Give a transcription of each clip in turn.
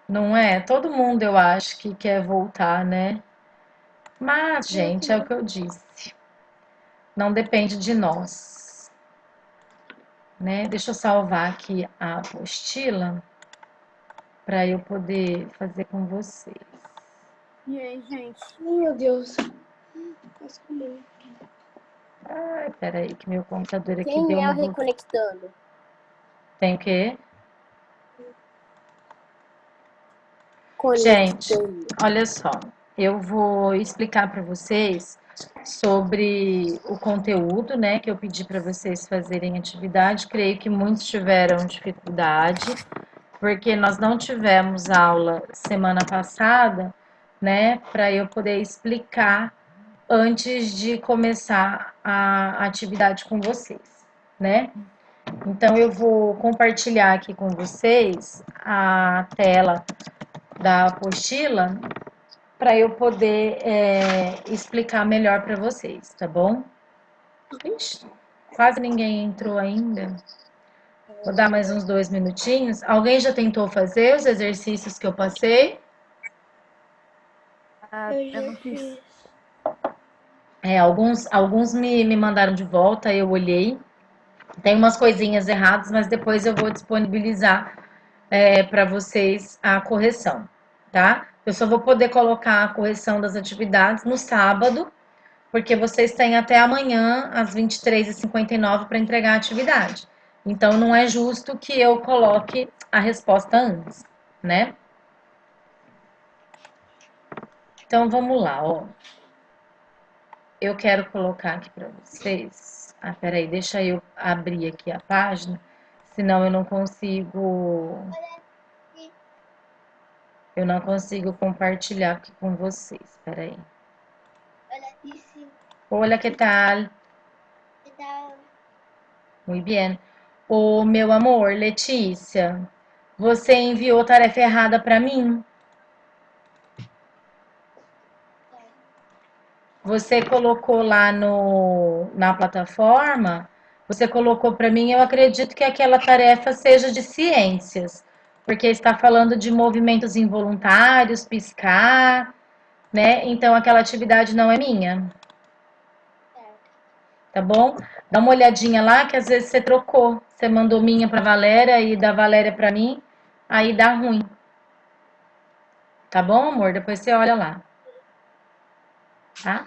Não é? Todo mundo, eu acho, que quer voltar, né? Mas, gente, é o que eu disse. Não depende de nós, né? Deixa eu salvar aqui a apostila para eu poder fazer com vocês. E aí, gente? Meu Deus. Nossa, como- Ai, peraí, que meu computador aqui Quem deu é uma... o Reconectando? Tem o quê? Gente, Conectando. olha só. Eu vou explicar para vocês sobre o conteúdo, né, que eu pedi para vocês fazerem atividade. Creio que muitos tiveram dificuldade, porque nós não tivemos aula semana passada, né, para eu poder explicar antes de começar a atividade com vocês, né? Então eu vou compartilhar aqui com vocês a tela da apostila para eu poder explicar melhor para vocês, tá bom? Ixi, quase ninguém entrou ainda. Vou dar mais uns 2 minutinhos. Alguém já tentou fazer os exercícios que eu passei? Eu Eu já não fiz. fiz. Alguns me mandaram de volta, eu olhei. Tem umas coisinhas erradas, mas depois eu vou disponibilizar para vocês a correção, tá? Eu só vou poder colocar a correção das atividades no sábado, porque vocês têm até amanhã, às 23h59, para entregar a atividade. Então, não é justo que eu coloque a resposta antes, né? Então, vamos lá, ó. Eu quero colocar aqui para vocês. Ah, peraí, deixa eu abrir aqui a página, senão eu não consigo. Eu não consigo compartilhar aqui com vocês. Peraí. Olha, disse. Hola, que tal? Que tal? Muy bien. Ô, meu amor, Letícia, você enviou tarefa errada para mim? Você colocou lá na plataforma, você colocou para mim, eu acredito que aquela tarefa seja de ciências, porque está falando de movimentos involuntários, piscar, né? Então aquela atividade não é minha, tá bom? Dá uma olhadinha lá que às vezes você trocou, você mandou minha para Valéria e da Valéria para mim, aí dá ruim. Tá bom, amor? Depois você olha lá, tá?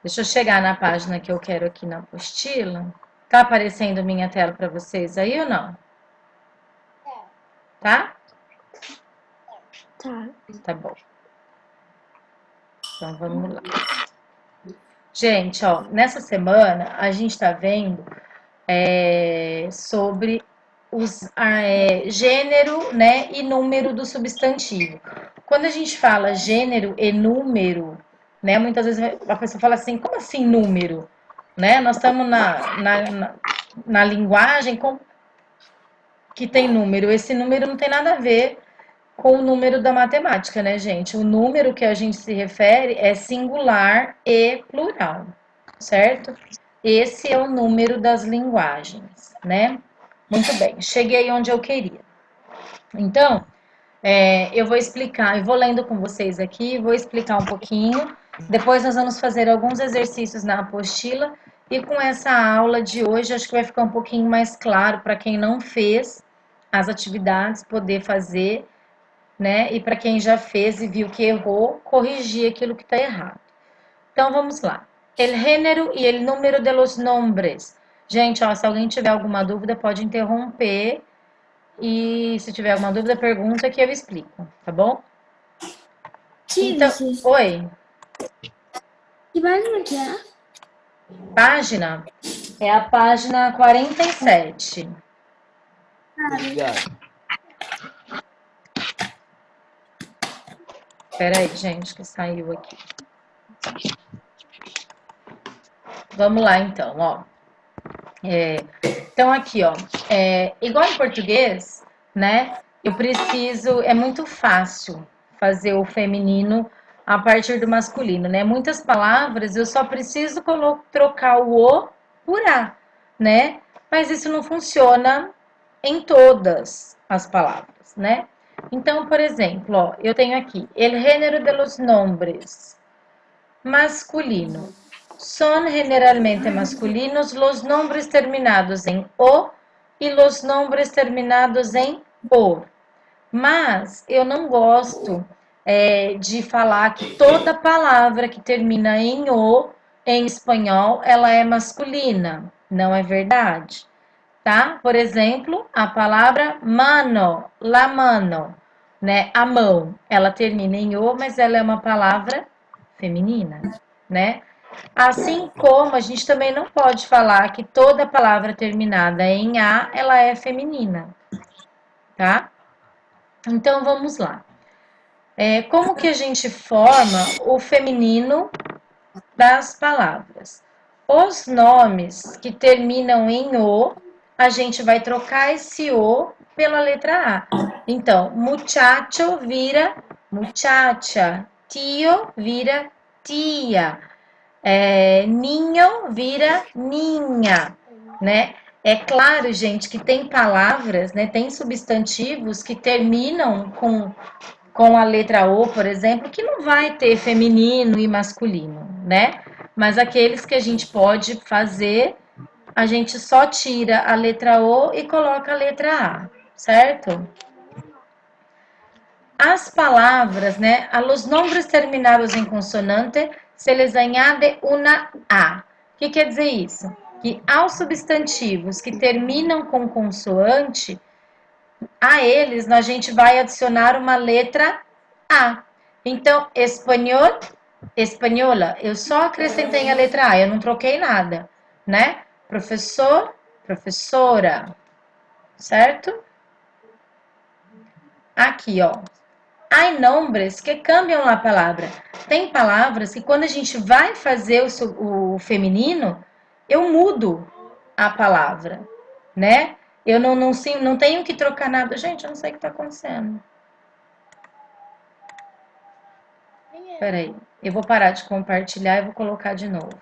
Deixa eu chegar na página que eu quero aqui na apostila. Tá aparecendo minha tela para vocês aí ou não? Tá? Tá. Tá bom. Então vamos lá. Gente, ó, nessa semana a gente tá vendo sobre os gênero, né, e número do substantivo. Quando a gente fala gênero e número, né, muitas vezes a pessoa fala assim, como assim número? Né? Nós estamos na linguagem que tem número. Esse número não tem nada a ver com o número da matemática, né, gente? O número que a gente se refere é singular e plural, certo? Esse é o número das linguagens, né? Muito bem, cheguei onde eu queria. Então, eu vou explicar, eu vou lendo com vocês aqui, vou explicar um pouquinho. Depois nós vamos fazer alguns exercícios na apostila e com essa aula de hoje acho que vai ficar um pouquinho mais claro para quem não fez as atividades poder fazer, né? E para quem já fez e viu que errou, corrigir aquilo que está errado. Então vamos lá. El género e el número de los nombres. Gente, ó, se alguém tiver alguma dúvida, pode interromper. E se tiver alguma dúvida, pergunta que eu explico, tá bom? Então, oi, Que página que é? página é a página 47. Obrigado. Espera aí, gente, que saiu aqui. Vamos lá, então, ó. Então, aqui, ó. Igual em português, né? Eu preciso. É muito fácil fazer o feminino a partir do masculino, né? Muitas palavras eu só preciso trocar o O por A, né? Mas isso não funciona em todas as palavras, né? Então, por exemplo, ó, eu tenho aqui, el género de los nombres masculino. Son generalmente masculinos los nombres terminados em o e los nombres terminados em por. Mas eu não gosto de falar que toda palavra que termina em o, em espanhol, ela é masculina. Não é verdade, tá? Por exemplo, a palavra mano, la mano, né? A mão, ela termina em o, mas ela é uma palavra feminina, né? Assim como a gente também não pode falar que toda palavra terminada em a, ela é feminina, tá? Então vamos lá. Como que a gente forma o feminino das palavras? Os nomes que terminam em o, a gente vai trocar esse o pela letra A. Então, muchacho vira muchacha, tio vira tia, ninho vira ninha, né? É claro, gente, que tem palavras, né? Tem substantivos que terminam com a letra O, por exemplo, que não vai ter feminino e masculino, né? Mas aqueles que a gente pode fazer, a gente só tira a letra O e coloca a letra A, certo? As palavras, né? A los nombres terminados em consonante se les añade una A. O que quer dizer isso? Que aos substantivos que terminam com consoante, a eles a gente vai adicionar uma letra A. Então, espanhol, espanhola, eu só acrescentei a letra A, eu não troquei nada, né? Professor, professora, certo? Aqui, ó. Há nombres que cambiam a palavra. Tem palavras que quando a gente vai fazer o feminino, eu mudo a palavra, né? Eu não tenho que trocar nada. Gente, eu não sei o que está acontecendo. Peraí, eu vou parar de compartilhar e vou colocar de novo.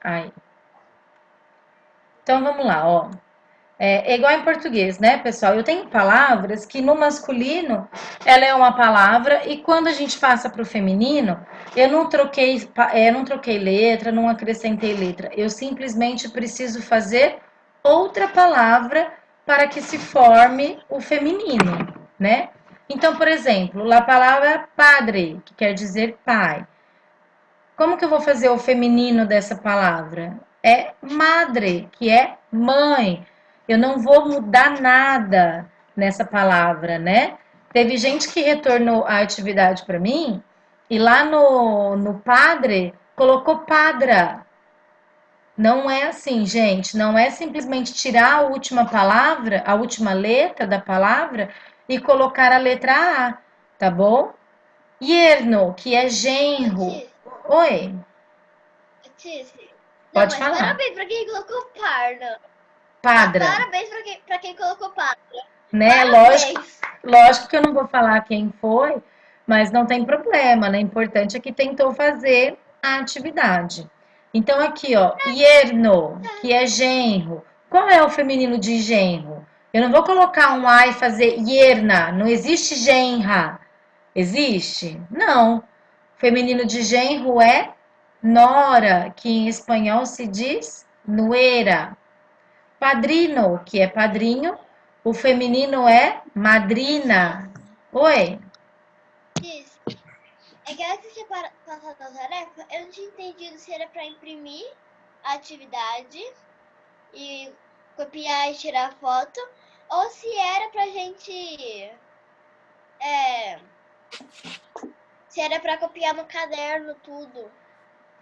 Aí. Então, vamos lá, ó. É igual em português, né, pessoal? Eu tenho palavras que no masculino ela é uma palavra e quando a gente passa para o feminino, eu não troquei letra, não acrescentei letra. Eu simplesmente preciso fazer outra palavra para que se forme o feminino, né? Então, por exemplo, a palavra padre, que quer dizer pai. Como que eu vou fazer o feminino dessa palavra? É madre, que é mãe. Eu não vou mudar nada nessa palavra, né? Teve gente que retornou a atividade para mim e lá no padre colocou padra. Não é assim, gente. Não é simplesmente tirar a última palavra, a última letra da palavra e colocar a letra A, tá bom? Yerno, que é genro. Oi, pode Não, mas falar. parabéns pra quem colocou parda. Padra, Parabéns pra quem colocou parda. né? Parabéns. Lógico que eu não vou falar quem foi, mas não tem problema, né? O importante é que tentou fazer a atividade. Então, aqui, ó, yerno, que é genro. Qual é o feminino de genro? Eu não vou colocar um A e fazer yerna. Não existe genra. Existe? Não. Feminino de genro é nora, que em espanhol se diz nuera. Padrino, que é padrinho, o feminino é madrina. Oi, Isso. É que antes de você passar da tarefa, eu não tinha entendido se era pra imprimir a atividade e copiar e tirar foto, ou se era pra gente. Se era pra copiar no caderno tudo.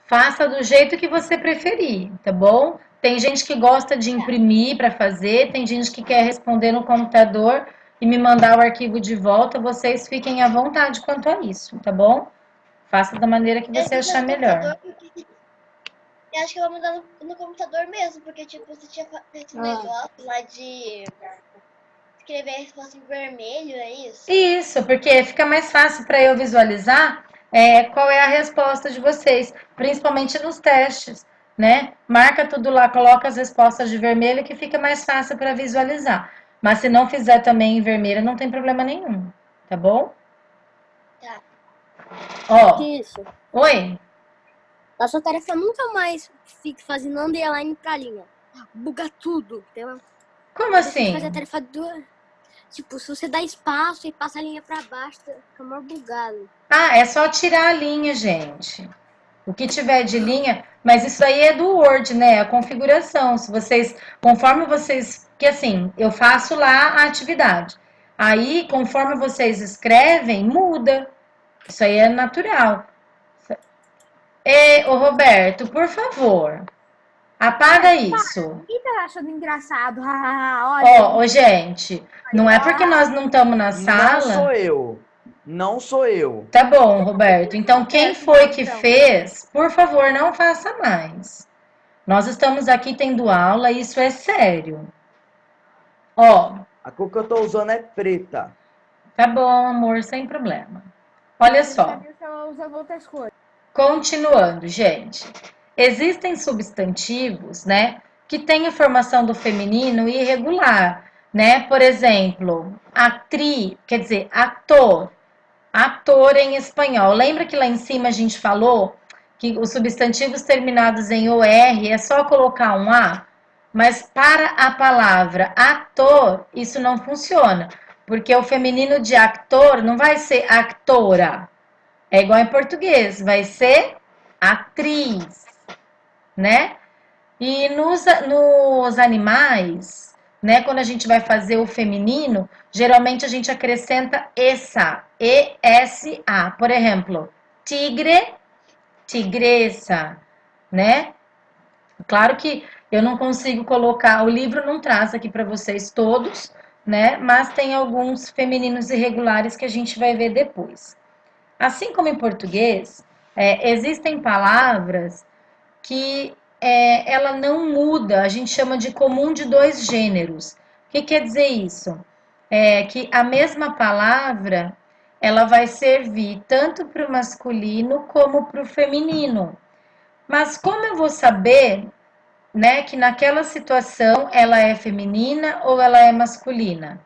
faça do jeito que você preferir, tá bom? Tem gente que gosta de imprimir para fazer, tem gente que quer responder no computador e me mandar o arquivo de volta. Vocês fiquem à vontade quanto a isso, tá bom? Faça da maneira que você achar melhor. Eu acho que eu vou mudar no computador mesmo, porque tipo, você tinha feito um negócio lá de escrever a resposta em vermelho, é isso? Isso, porque fica mais fácil para eu visualizar qual é a resposta de vocês, principalmente nos testes, né? Marca tudo lá, coloca as respostas de vermelho que fica mais fácil para visualizar. Mas se não fizer também em vermelha, não tem problema nenhum, tá bom? Tá. Ó, Isso. oi? A sua tarefa nunca mais fique fazendo underline pra linha. Buga tudo. Entendeu? Como Você tem que fazer a assim? tarefa do... Tipo, se você dá espaço e passa a linha pra baixo, fica mais bugado. Ah, é só tirar a linha, gente. O que tiver de linha, mas isso aí é do Word, né? A configuração. Se vocês, conforme vocês, que assim, eu faço lá a atividade. Aí, conforme vocês escrevem, muda. Isso aí é natural. Ei, ô Roberto, por favor, apaga isso. O que tá achando engraçado? Olha. Ó, gente, não é porque nós não estamos na Não sou sala. eu. Não sou eu. Tá bom, Roberto. Então, quem foi que Então. fez, por favor, não faça mais. Nós estamos aqui tendo aula e isso é sério. Ó, A cor que eu tô usando é preta. tá bom, amor, sem problema. Olha só, Ela usa outras cores. continuando, gente. Existem substantivos, né, que têm a formação do feminino irregular, né? Por exemplo, atriz, quer dizer, ator. Ator em espanhol. Lembra que lá em cima a gente falou que os substantivos terminados em OR é só colocar um A? Mas para a palavra ator, isso não funciona. Porque o feminino de actor não vai ser actora. É igual em português, vai ser atriz, né? E nos animais, né, quando a gente vai fazer o feminino, geralmente a gente acrescenta essa, ESA. Por exemplo, tigre, tigresa, né? Claro que eu não consigo colocar, o livro não traz aqui para vocês todos, né? Mas tem alguns femininos irregulares que a gente vai ver depois. Assim como em português, existem palavras que ela não muda, a gente chama de comum de dois gêneros. O que quer dizer isso? É que a mesma palavra ela vai servir tanto para o masculino como para o feminino. Mas como eu vou saber, né, que naquela situação ela é feminina ou ela é masculina?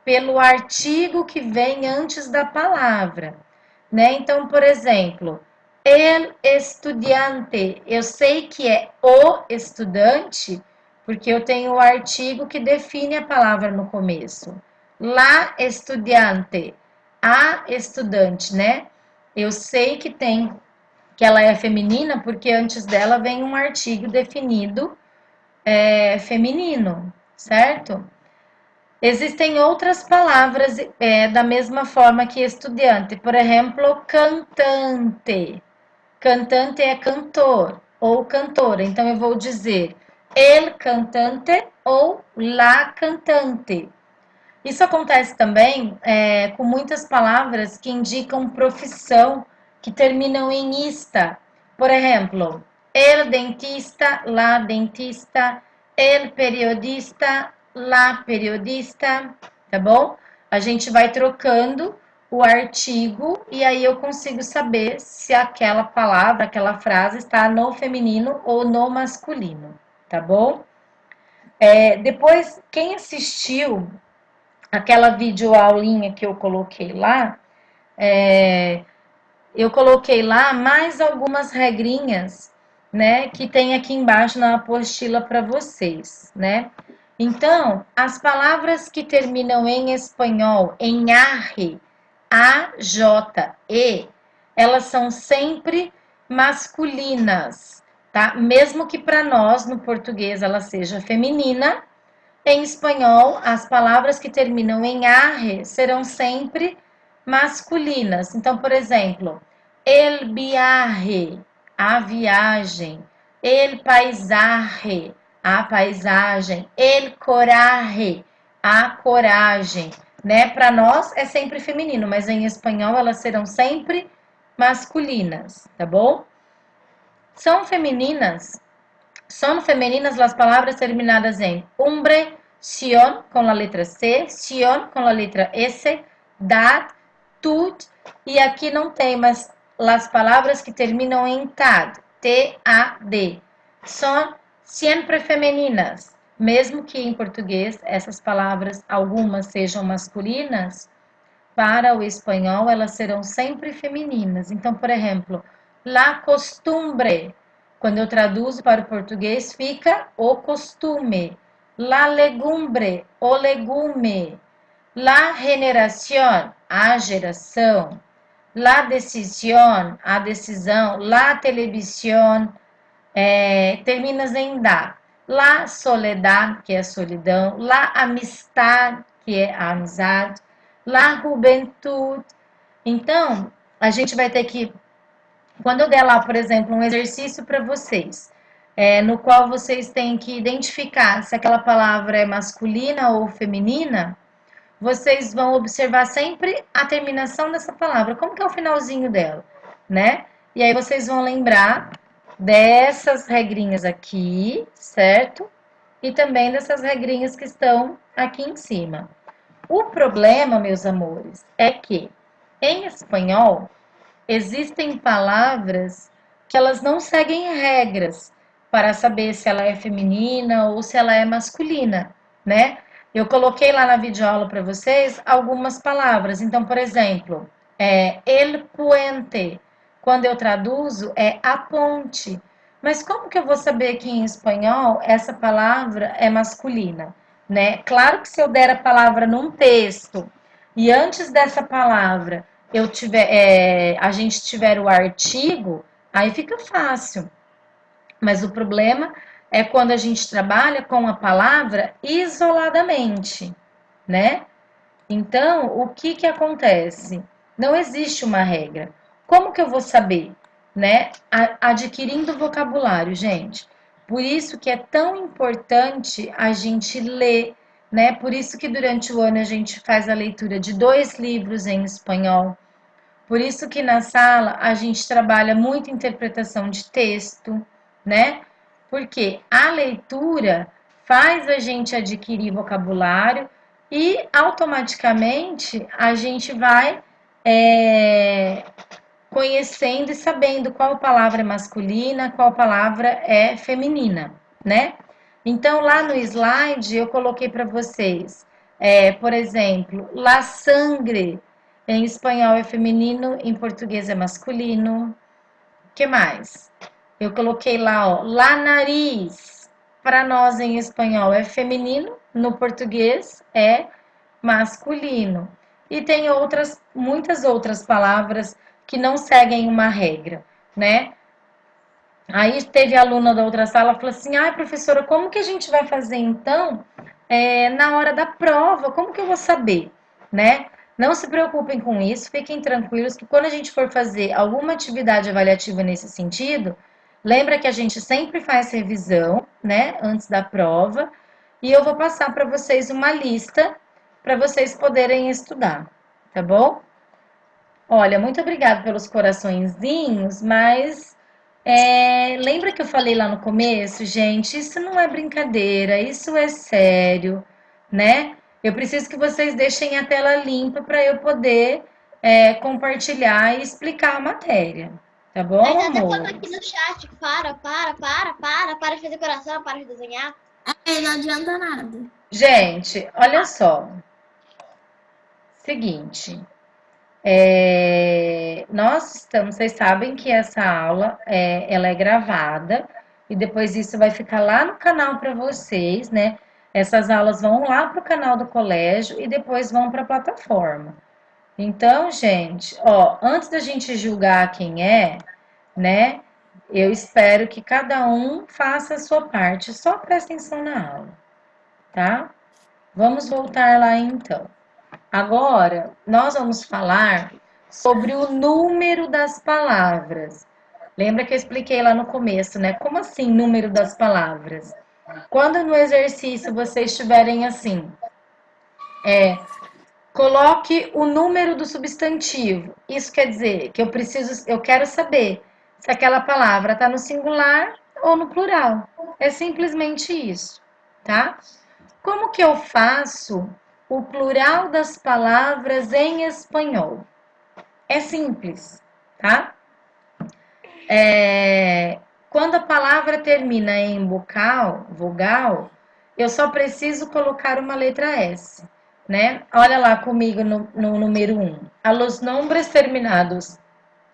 Pelo artigo que vem antes da palavra, né? Então, por exemplo, el estudiante, eu sei que é o estudante, porque eu tenho o artigo que define a palavra no começo. La estudiante, a estudante, né? Eu sei que ela é feminina, porque antes dela vem um artigo definido feminino, certo? Existem outras palavras da mesma forma que estudante. Por exemplo, cantante. Cantante é cantor ou cantora. Então, eu vou dizer el cantante ou la cantante. Isso acontece também com muitas palavras que indicam profissão, que terminam em ista. Por exemplo, el dentista, la dentista, el periodista, la periodista, tá bom? A gente vai trocando o artigo e aí eu consigo saber se aquela palavra, aquela frase está no feminino ou no masculino, tá bom? Depois, quem assistiu aquela videoaulinha que eu coloquei lá, eu coloquei lá mais algumas regrinhas, né, que tem aqui embaixo na apostila para vocês, né? Então, as palavras que terminam em espanhol em arre, a, j, e, elas são sempre masculinas, tá? Mesmo que para nós no português ela seja feminina, em espanhol, as palavras que terminam em arre serão sempre masculinas. Então, por exemplo, el viaje, a viagem, el paisaje, a paisagem, el coraje, a coragem, né? Para nós é sempre feminino, mas em espanhol elas serão sempre masculinas, tá bom? São femininas las palabras terminadas en umbre, sion con la letra C, sion con la letra S, dad, tut, e aqui não tem, mas as palavras que terminam em tad, T-A-D, são sempre femininas. mesmo que em português essas palavras, algumas sejam masculinas, para o espanhol elas serão sempre femininas. Então, por exemplo, la costumbre, quando eu traduzo para o português, fica o costume. La legumbre, o legume. La generación, a geração. La decisión, a decisão. La televisión, terminas em da. La soledad, que é a solidão. La amistad, que é a amizade. La juventud. Então, a gente vai ter que, quando eu der lá, por exemplo, um exercício para vocês, no qual vocês têm que identificar se aquela palavra é masculina ou feminina, vocês vão observar sempre a terminação dessa palavra, como que é o finalzinho dela, né? E aí vocês vão lembrar dessas regrinhas aqui, certo? E também dessas regrinhas que estão aqui em cima. O problema, meus amores, é que em espanhol existem palavras que elas não seguem regras para saber se ela é feminina ou se ela é masculina, né? Eu coloquei lá na videoaula para vocês algumas palavras. Então, por exemplo, el puente, quando eu traduzo, é a ponte. Mas como que eu vou saber que em espanhol essa palavra é masculina, né? Claro que se eu der a palavra num texto e antes dessa palavra a gente tiver o artigo, aí fica fácil. Mas o problema é quando a gente trabalha com a palavra isoladamente, né? Então, o que que acontece? Não existe uma regra. Como que eu vou saber, né? Adquirindo vocabulário, gente. Por isso que é tão importante a gente ler, né? Por isso que durante o ano a gente faz a leitura de 2 livros em espanhol. Por isso que na sala a gente trabalha muito interpretação de texto, né? Porque a leitura faz a gente adquirir vocabulário e automaticamente a gente vai conhecendo e sabendo qual palavra é masculina, qual palavra é feminina, né? Então, lá no slide eu coloquei para vocês, por exemplo, la sangre, em espanhol é feminino, em português é masculino. O que mais? Eu coloquei lá, ó, la nariz, para nós em espanhol é feminino, no português é masculino. E tem muitas outras palavras que não seguem uma regra, né? Aí teve a aluna da outra sala, falou assim, ai professora, como que a gente vai fazer então na hora da prova? Como que eu vou saber, né? Não se preocupem com isso, fiquem tranquilos que quando a gente for fazer alguma atividade avaliativa nesse sentido, lembra que a gente sempre faz revisão, né, antes da prova, e eu vou passar para vocês uma lista para vocês poderem estudar, tá bom? Olha, muito obrigada pelos coraçõezinhos, mas lembra que eu falei lá no começo, gente? Isso não é brincadeira, isso é sério, né? Eu preciso que vocês deixem a tela limpa para eu poder compartilhar e explicar a matéria, tá bom, Mas até amor? falando aqui no chat, para de fazer coração, para de desenhar. Não adianta nada. Gente, olha só. Seguinte, vocês sabem que essa aula ela é gravada e depois isso vai ficar lá no canal para vocês, né? Essas aulas vão lá para o canal do colégio e depois vão para a plataforma. Então, gente, ó, antes da gente julgar quem é, né? Eu espero que cada um faça a sua parte. Só presta atenção na aula, tá? Vamos voltar lá então. Agora, nós vamos falar sobre o número das palavras. Lembra que eu expliquei lá no começo, né? Como assim, número das palavras? Quando no exercício vocês estiverem assim, coloque o número do substantivo. Isso quer dizer que eu quero saber se aquela palavra está no singular ou no plural. É simplesmente isso, tá? Como que eu faço o plural das palavras em espanhol? É simples, tá? Quando a palavra termina em vogal, eu só preciso colocar uma letra S, né? Olha lá comigo no número 1. A los nombres terminados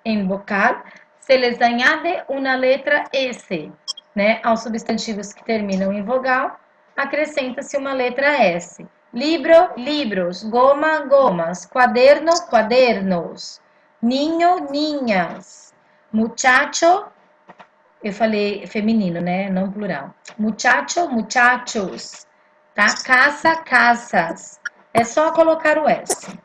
em vocal se les añade uma letra S, né? Aos substantivos que terminam em vogal, acrescenta-se uma letra S. Libro, libros. Goma, gomas. Quaderno, quadernos. Ninho, ninhas. Muchacho, eu falei feminino, né? Não plural. Muchacho, muchachos. Tá? Caça, caças. É só colocar o S.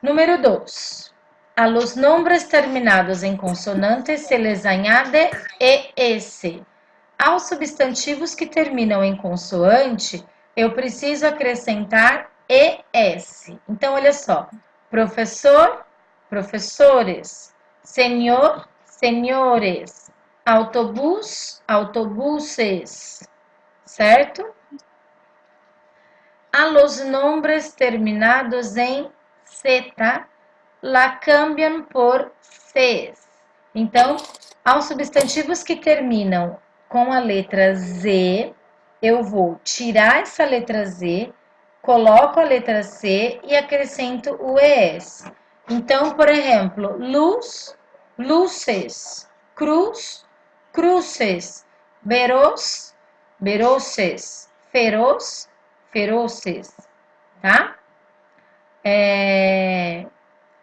Número 2. A los nombres terminados em consonantes se les añade ES. Aos substantivos que terminam em consoante, eu preciso acrescentar ES. Então, olha só. Professor, professores. Senhor, senhores. Autobus, autobuses. Certo? A los nombres terminados em Z, la cambiam por Cs. Então, aos substantivos que terminam com a letra Z, eu vou tirar essa letra Z, coloco a letra C e acrescento o ES. Então, por exemplo, luz, luces, cruz, cruces, veros, veroces, feroz, feroces, tá?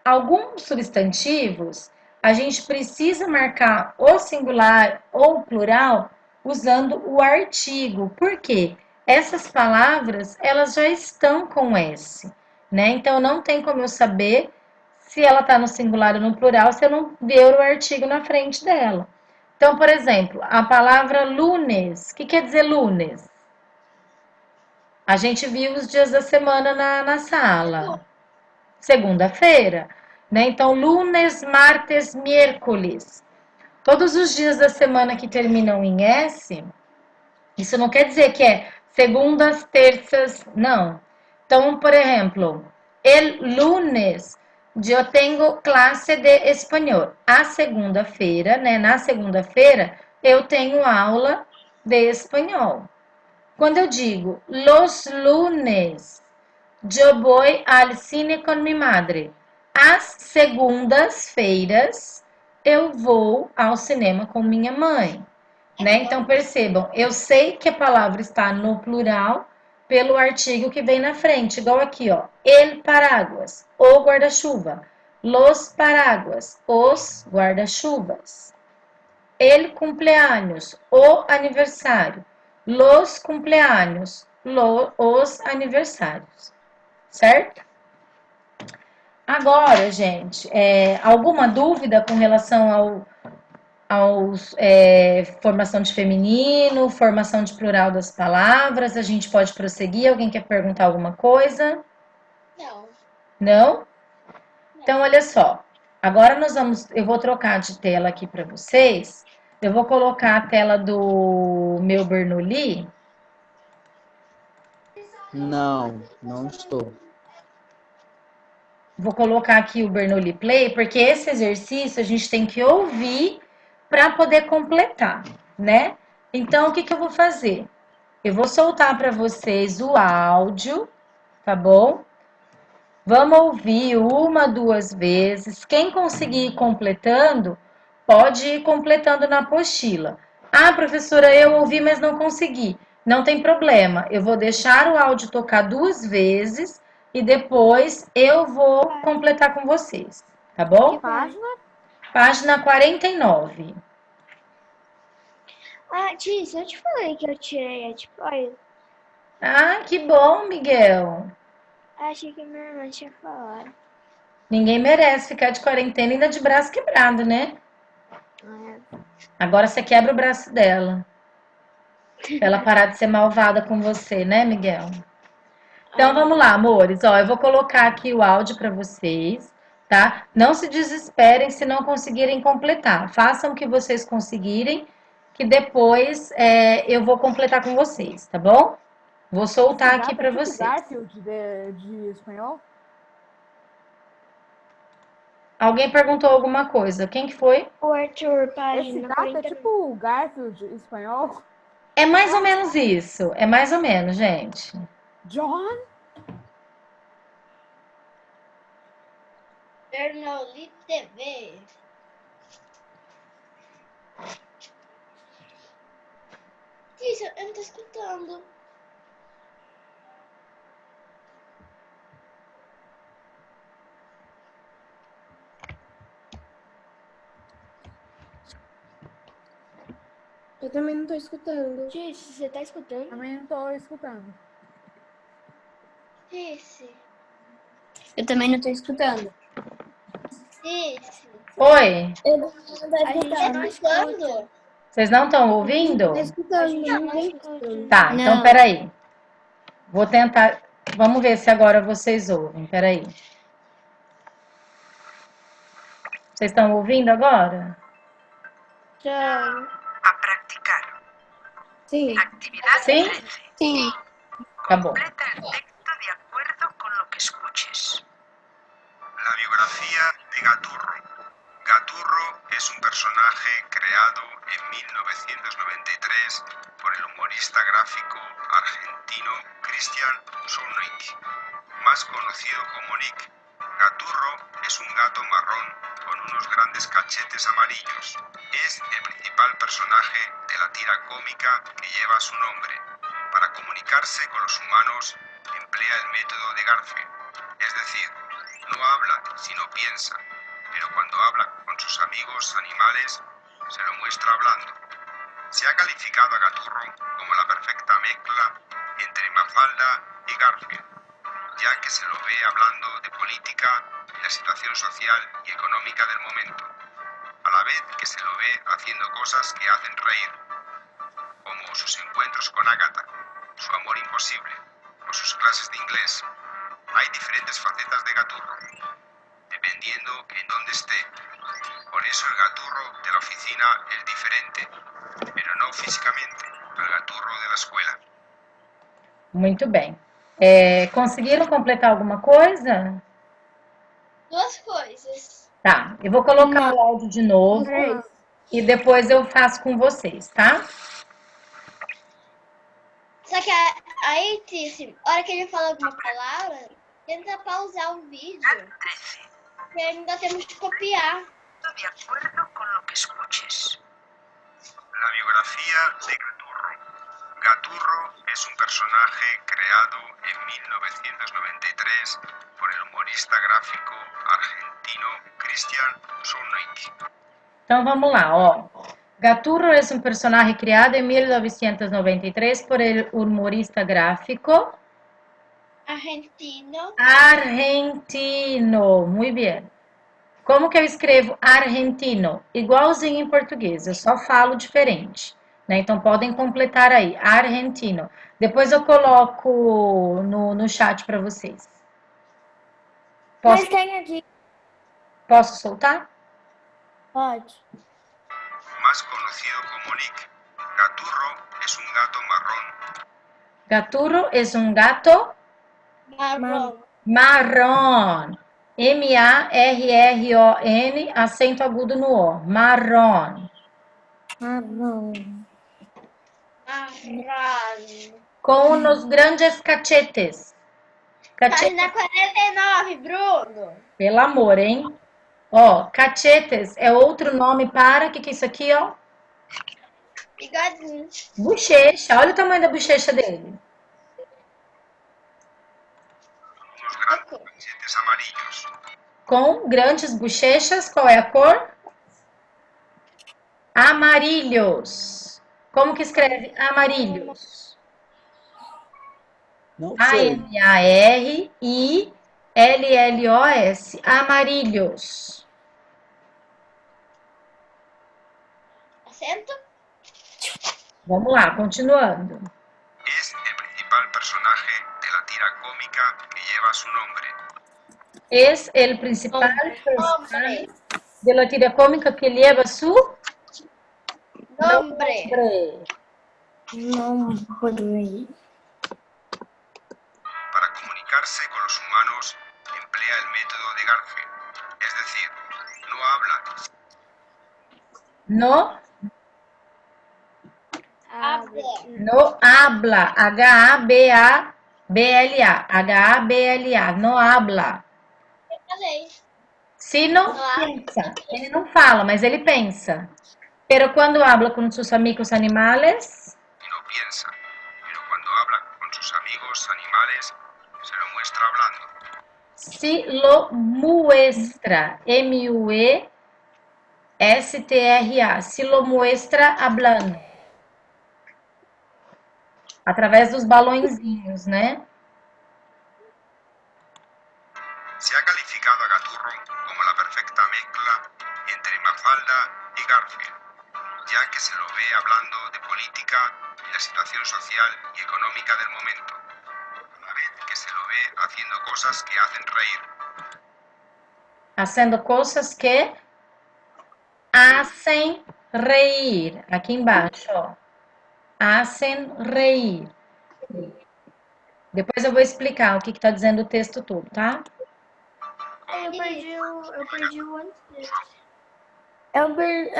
Alguns substantivos, a gente precisa marcar o singular ou o plural usando o artigo. Por quê? Essas palavras, elas já estão com S, né? Então, não tem como eu saber se ela está no singular ou no plural se eu não ver o artigo na frente dela. Então, por exemplo, a palavra lunes, o que quer dizer lunes? A gente viu os dias da semana na sala. Segunda-feira, né? Então, lunes, martes, miércoles. Todos os dias da semana que terminam em S, isso não quer dizer que é segundas, terças, não. Então, por exemplo, el lunes eu tenho classe de espanhol. A segunda-feira, né? Na segunda-feira, eu tenho aula de espanhol. Quando eu digo los lunes, eu vou al cine com minha madre. Às segundas-feiras, eu vou ao cinema com minha mãe. Né? Então, percebam, eu sei que a palavra está no plural pelo artigo que vem na frente. Igual aqui, ó. El paraguas, o guarda-chuva. Los paraguas, os guarda-chuvas. El cumpleaños, o aniversário. Los cumpleaños, os aniversários. Certo? Agora, gente, alguma dúvida com relação aos formação de feminino, formação de plural das palavras? A gente pode prosseguir? Alguém quer perguntar alguma coisa? Não. Não? Então, olha só. Agora eu vou trocar de tela aqui para vocês. Eu vou colocar a tela do meu Bernoulli. Não, não estou. Vou colocar aqui o Bernoulli Play, porque esse exercício a gente tem que ouvir para poder completar, né? Então, o que eu vou fazer? Eu vou soltar para vocês o áudio, tá bom? Vamos ouvir uma, duas vezes. Quem conseguir ir completando, pode ir completando na apostila. Ah, professora, eu ouvi, mas não consegui. Não tem problema. Eu vou deixar o áudio tocar 2 vezes e depois eu vou completar com vocês, tá bom? Que página? Página 49. Ah, Tis, eu te falei que eu tirei a tipóia. Ah, que bom, Miguel. Achei que minha irmã tinha falado. Ninguém merece ficar de quarentena ainda de braço quebrado, né? Agora você quebra o braço dela. Pra ela parar de ser malvada com você, né, Miguel? Então vamos lá, amores. Ó, eu vou colocar aqui o áudio para vocês, tá? Não se desesperem se não conseguirem completar. Façam o que vocês conseguirem, que depois eu vou completar com vocês, tá bom? Vou soltar aqui para vocês. Garfield de espanhol? Alguém perguntou alguma coisa. Quem que foi? O Arthur, Esse página gato é 49. tipo o Garfield espanhol? É mais ou menos isso. É mais ou menos, gente. John? Bernolite TV. Isso, eu não tô escutando. Eu também não tô escutando. Gente, você tá escutando? Também não tô escutando. Disse. Eu também não tô escutando. Disse. Oi, Eu não tô A gente não escuta. Escutando? vocês não estão ouvindo? Tô escutando, A gente não ninguém escuta. Tá, então Não. peraí. Vou tentar. Vamos ver se agora vocês ouvem. Peraí. Vocês estão ouvindo agora? Tchau. A practicar. Sim. Actividad Sim? 13. Sim. Tá bom. Completa el texto de acuerdo con lo que escuches. La biografía de Gaturro. Gaturro es un personaje creado en 1993 por el humorista gráfico argentino Christian Solnik, más conocido como Nick. Gaturro es un gato marrón con unos grandes cachetes amarillos. Es el principal personaje de la tira cómica que lleva su nombre. Para comunicarse con los humanos emplea el método de Garfield, es decir, no habla sino piensa, pero cuando habla con sus amigos animales se lo muestra hablando. Se ha calificado a Gaturro como la perfecta mezcla entre Mafalda y Garfield, ya que se lo ve hablando de política y la situación social y económica del momento, a la vez que se lo ve haciendo cosas que hacen reír, como sus encuentros con Agatha, su amor imposible o sus clases de inglés. Hay diferentes facetas de Gaturro, dependiendo en dónde esté. Por eso el Gaturro de la oficina es diferente, pero no físicamente, al Gaturro de la escuela. Muito bem. Conseguiram completar alguma coisa? Duas coisas. Tá, eu vou colocar o áudio de novo e depois eu faço com vocês, tá? Só que aí, Tice, a hora que ele fala alguma palavra, tenta pausar o vídeo. 13. Que ainda temos que copiar. De acuerdo con lo que escuches. La biografía de Gaturro. Gaturro es un personaje creado en 1993 por el humorista gráfico argentino Christian Solnik. Então vamos lá, ó. Gaturro é um personagem criado em 1993 por el humorista gráfico Argentino. argentino. Muito bem. Como que eu escrevo argentino? Igualzinho em português, eu só falo diferente, né? Então podem completar aí, argentino. Depois eu coloco no chat para vocês. Mas tem aqui. Posso soltar? Pode. Más conocido como Nick, Gaturro es un gato marrón. Gaturro é um gato Marrom. marrom. M-A-R-R-O-N, acento agudo no O. Marrom. Marrom. Com os grandes cachetes. Página 49, Bruno. Pelo amor, hein? Ó, cachetes é outro nome para, o que é isso aqui, ó? Bigodinho. Bochecha. Olha o tamanho da bochecha dele. Unos grandes cachetes amarillos. Com grandes bochechas, qual é a cor? Amarilhos. Como que escreve amarilhos? Não sei. A-M-A-R-I-L-L-O-S. Amarilhos. Acento? Vamos lá, continuando. Es el principal personaje de la tira cómica que lleva su nombre. Es el principal personaje de la tira cómica que lleva su Nombre. nombre. Para comunicarse con los humanos emplea el método de Garfield, es decir, no habla No No habla. H-A-B-A-B-L-A. H-A-B-L-A. No habla. Eu falei. Se não No habla. pensa. Ele não fala, mas ele pensa. Pero cuando habla con sus amigos animales, Y no piensa, pero cuando habla con sus amigos animales, se lo muestra hablando. si lo muestra. M-U-E-S-T-R-A. Si lo muestra hablando. Através dos balõezinhos, né? Se ha calificado a Gaturro como la perfecta mezcla entre Mafalda y Garfield, ya que se lo ve hablando de política y la situación social y económica del momento, a la vez que se lo ve haciendo cosas que hacen reír. Haciendo cosas que hacen reír. Aqui embaixo, ó. Hacen reír. Depois eu vou explicar o que está dizendo o texto todo, tá? Eu perdi o antes. Eu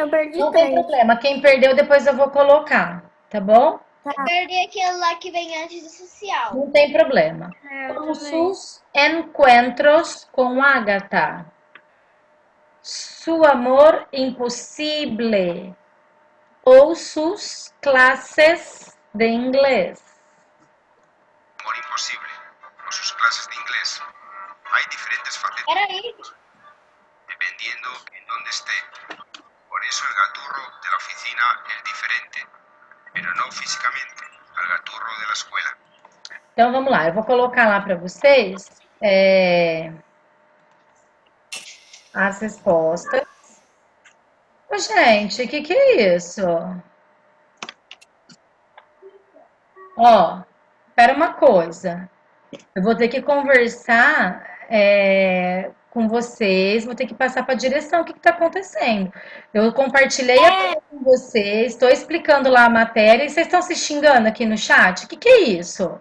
perdi Não tem 3. problema. Quem perdeu, depois eu vou colocar, tá bom? Eu perdi aquele lá que vem antes do social. Não tem problema. Com sus encuentros com Agatha. Su amor impossível. Ou sus clases de inglés. Amor imposible, o sus clases de inglés. Hay diferentes facetas Peraí. dependiendo en dónde esté. Por eso el Gaturro de la oficina es diferente, pero no físicamente, al Gaturro de la escuela. Então vamos lá, eu vou colocar lá para vocês as respostas. Ô, gente, o que é isso? Ó, espera uma coisa. Eu vou ter que conversar com vocês, vou ter que passar para a direção o que está acontecendo. Eu compartilhei a tela com vocês, estou explicando lá a matéria e vocês estão se xingando aqui no chat. O que é isso?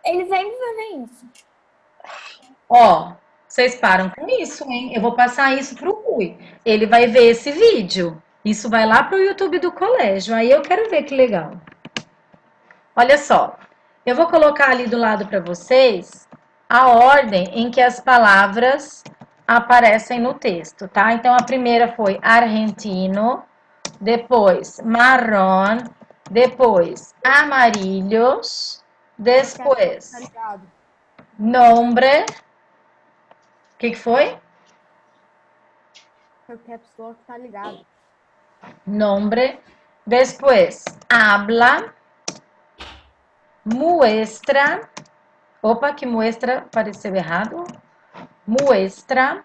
Ele vai me fazer isso. Ó, vocês param com isso, hein? Eu vou passar isso pro Rui. Ele vai ver esse vídeo. Isso vai lá pro YouTube do colégio. Aí eu quero ver que legal. Olha só. Eu vou colocar ali do lado para vocês a ordem em que as palavras aparecem no texto, tá? Então a primeira foi argentino, depois marrom, depois amarillos, depois Tá ligado? nombre. O que foi? O caps lock tá ligado. Nombre. Después, habla. Muestra. Opa, que muestra apareceu errado. Muestra.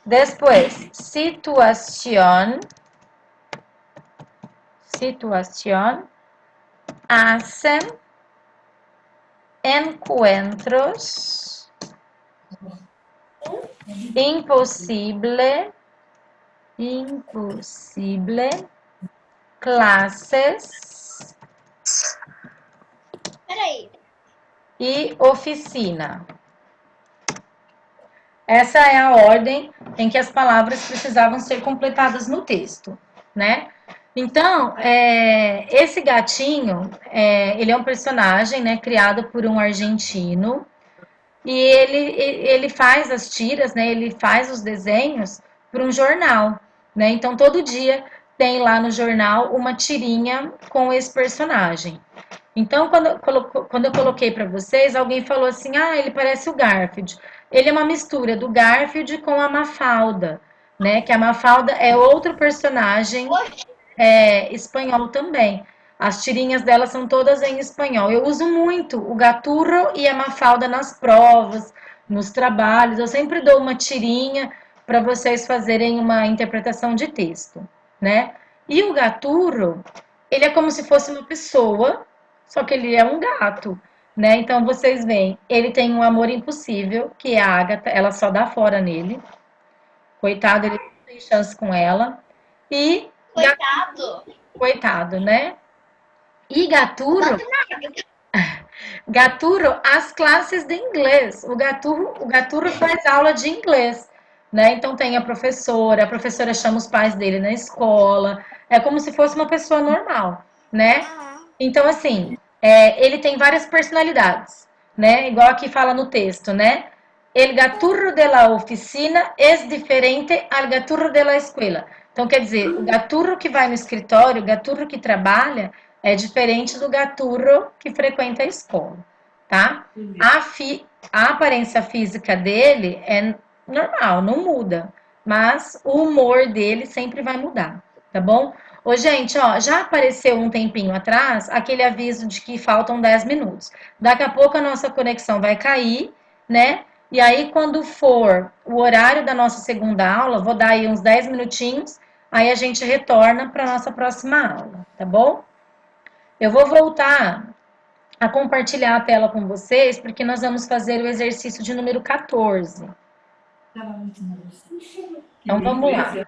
Después, situación. Situación. Hacen. Encuentros. Impossible. Impossible. Classes. Peraí. E oficina. Essa é a ordem em que as palavras precisavam ser completadas no texto, né? Então, esse gatinho, ele é um personagem, né, criado por um argentino, e ele faz as tiras, né, ele faz os desenhos para um jornal, né? Então, todo dia tem lá no jornal uma tirinha com esse personagem. Então, quando eu coloquei para vocês, alguém falou assim, ele parece o Garfield. Ele é uma mistura do Garfield com a Mafalda, né? Que a Mafalda é outro personagem espanhol também. As tirinhas dela são todas em espanhol. Eu uso muito o Gaturro e a Mafalda nas provas, nos trabalhos. Eu sempre dou uma tirinha para vocês fazerem uma interpretação de texto, né? E o Gaturro, ele é como se fosse uma pessoa, só que ele é um gato, né? Então, vocês veem, ele tem um amor impossível, que é a Agatha, ela só dá fora nele. Coitado, ele não tem chance com ela. E... Coitado, né? E Gaturro... Gaturro, as classes de inglês. O Gaturro faz aula de inglês, né? Então, tem a professora chama os pais dele na escola. É como se fosse uma pessoa normal. né? Então, assim, ele tem várias personalidades, né? Igual aqui fala no texto, né? El gaturro de la oficina es diferente al gaturro de la escuela. Então, quer dizer, o gaturro que vai no escritório, o gaturro que trabalha, é diferente do gaturro que frequenta a escola, tá? A aparência física dele é normal, não muda, mas o humor dele sempre vai mudar, tá bom? Ô, gente, ó, já apareceu um tempinho atrás aquele aviso de que faltam 10 minutos. Daqui a pouco a nossa conexão vai cair, né? E aí, quando for o horário da nossa segunda aula, vou dar aí uns 10 minutinhos, aí a gente retorna para a nossa próxima aula, tá bom? Eu vou voltar a compartilhar a tela com vocês, porque nós vamos fazer o exercício de número 14. Então, vamos lá.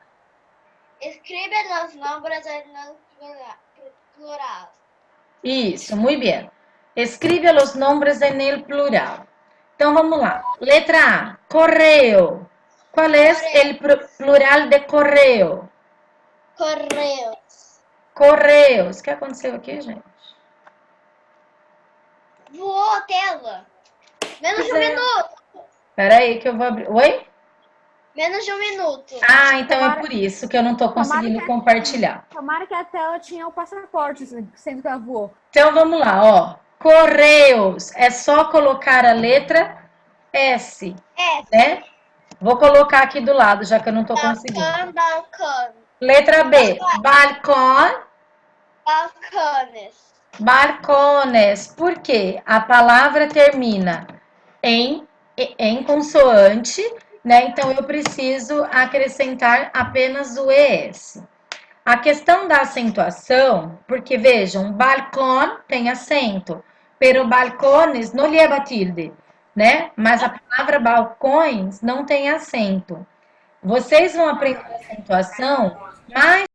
Escribe los nombres en el plural. Isso, muito bem. Escreve os nomes en el plural. Então, vamos lá. Letra A, correo. Qual é o plural de correo? Correos. Correios. O que aconteceu aqui, gente? Voou a tela. Menos de um minuto. Espera aí que eu vou abrir. Oi? Menos de um minuto. Ah, então é por isso que eu não estou conseguindo compartilhar. Tomara que a tela tinha o passaporte, sendo que ela voou. Então, vamos lá, ó. Correios. É só colocar a letra S, né? Vou colocar aqui do lado, já que eu não estou conseguindo. Balcão. Letra B, balcão. Balcones. Balcones. Por quê? A palavra termina em consoante, né? Então, eu preciso acrescentar apenas o ES. A questão da acentuação, porque vejam, balcão tem acento, pero balcones não leva tilde, né? Mas a palavra balcões não tem acento. Vocês vão aprender a acentuação mais